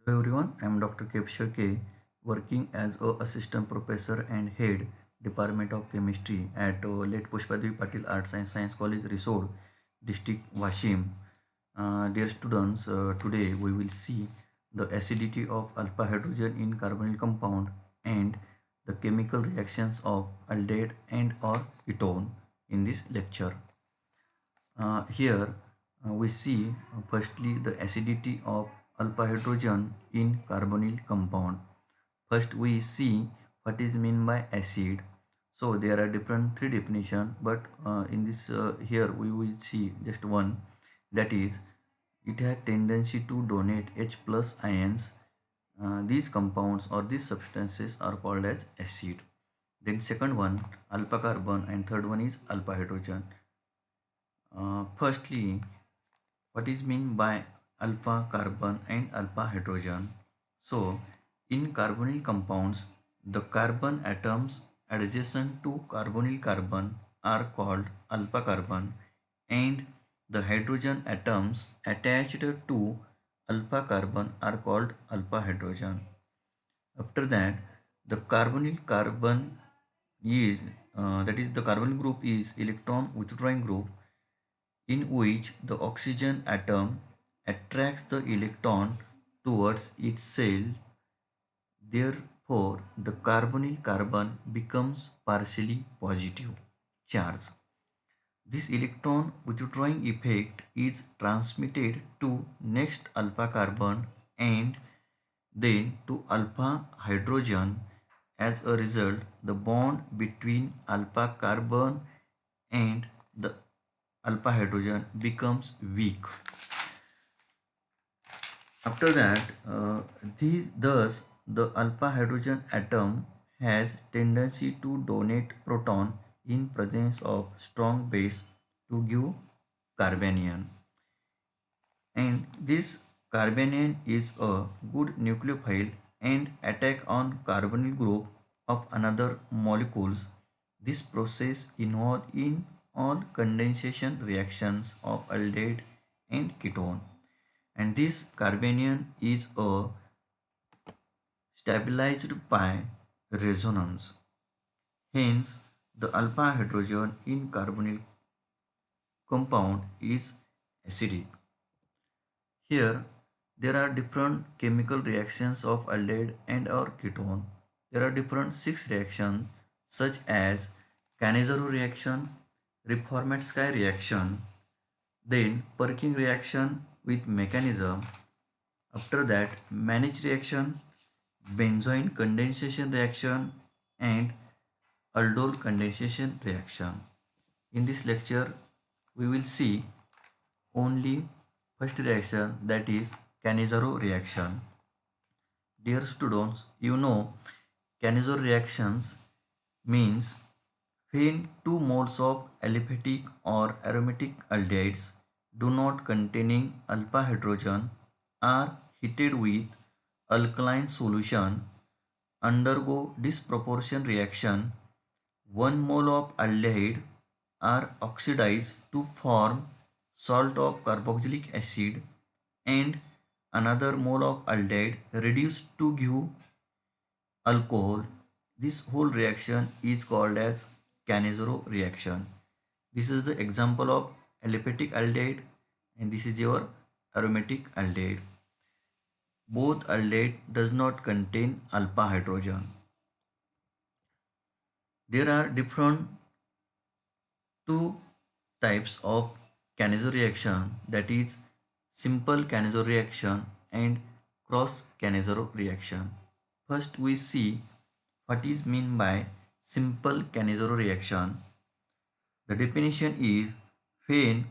Hello everyone, I am Dr. Kepshar K, working as a assistant professor and head Department of Chemistry at Late Pushpadevi Patil Arts and Science College, Risod, District Washim. Dear students, today we will see the acidity of alpha hydrogen in carbonyl compound and the chemical reactions of aldehyde and or ketone in this lecture. Here we see firstly the acidity of alpha hydrogen in carbonyl compound. First we see what is meant by acid. So there are different three definition, but in this here we will see just one, that is it has tendency to donate H plus ions. These compounds or these substances are called as acid. Then second one alpha carbon and third one is alpha hydrogen. Firstly, what is meant by alpha carbon and alpha hydrogen? So, in carbonyl compounds, the carbon atoms adjacent to carbonyl carbon are called alpha carbon, and the hydrogen atoms attached to alpha carbon are called alpha hydrogen. After that, the carbonyl carbon is that is the carbonyl group is electron withdrawing group, in which the oxygen atom attracts the electron towards its shell. Therefore, the carbonyl carbon becomes partially positive charge. This electron withdrawing effect is transmitted to next alpha carbon and then to alpha hydrogen. As a result, the bond between alpha carbon and the alpha hydrogen becomes weak. After that, thus the alpha hydrogen atom has tendency to donate proton in presence of strong base to give carbanion, and this carbanion is a good nucleophile and attack on carbonyl group of another molecules. This process involved in all condensation reactions of aldehyde and ketone, and this carbanion is stabilized by resonance. Hence, the alpha hydrogen in carbonyl compound is acidic. Here, there are different chemical reactions of aldehyde and or ketone. There are different six reactions such as Cannizzaro reaction, Reformatsky reaction, then Perkin reaction with mechanism. After that, Mannich reaction, benzoin condensation reaction, and aldol condensation reaction. In this lecture, we will see only first reaction, that is Cannizzaro reaction. Dear students, you know Cannizzaro reactions means when two moles of aliphatic or aromatic aldehydes do not containing alpha hydrogen are heated with alkaline solution undergo disproportion reaction. One mole of aldehyde are oxidized to form salt of carboxylic acid, and another mole of aldehyde reduced to give alcohol. This whole reaction is called as Cannizzaro reaction. This is the example of aliphatic aldehyde, and this is your aromatic aldehyde. Both aldehyde does not contain alpha hydrogen. There are different two types of Cannizzaro reaction, that is simple Cannizzaro reaction and cross Cannizzaro reaction. First we see what is meant by simple Cannizzaro reaction. The definition is when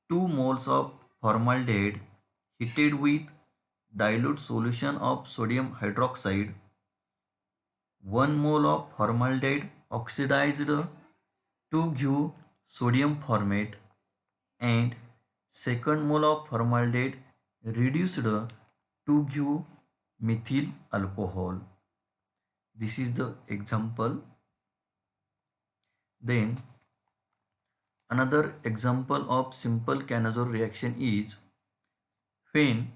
2 moles of formaldehyde heated with dilute solution of sodium hydroxide, 1 mole of formaldehyde oxidized to give sodium formate, and second mole of formaldehyde reduced to give methyl alcohol. This is the example. Then another example of simple Cannizzaro reaction is when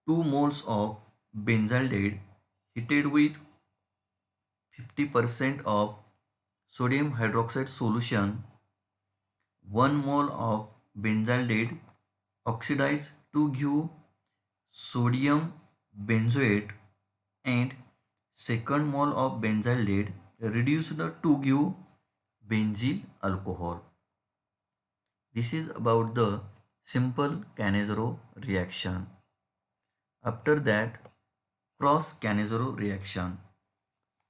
2 moles of benzaldehyde heated with 50% of sodium hydroxide solution, 1 mole of benzaldehyde oxidized to give sodium benzoate, and second mole of benzaldehyde reduced to give benzyl alcohol. This is about the simple Cannizzaro reaction. After that, cross Cannizzaro reaction.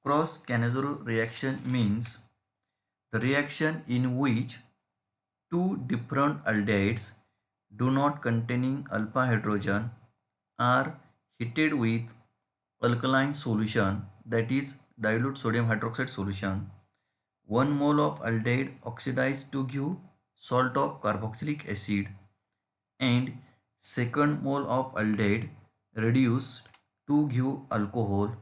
Cross Cannizzaro reaction means the reaction in which two different aldehydes do not containing alpha hydrogen are heated with alkaline solution, that is dilute sodium hydroxide solution. 1 mole of aldehyde oxidized to give salt of carboxylic acid, and second mole of aldehyde reduced to give alcohol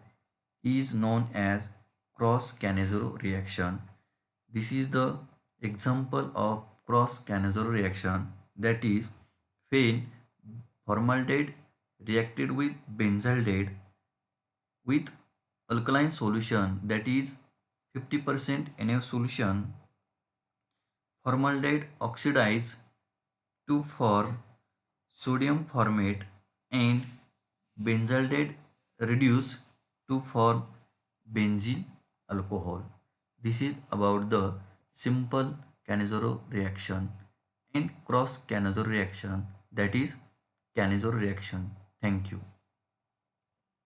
is known as cross Cannizzaro reaction. This is the example of cross Cannizzaro reaction, that is when formaldehyde reacted with benzaldehyde with alkaline solution, that is 50% NaOH solution, formaldehyde oxidized to form sodium formate and benzaldehyde reduced to form benzyl alcohol. This is about the simple Cannizzaro reaction and cross Cannizzaro reaction, that is Cannizzaro reaction. Thank you.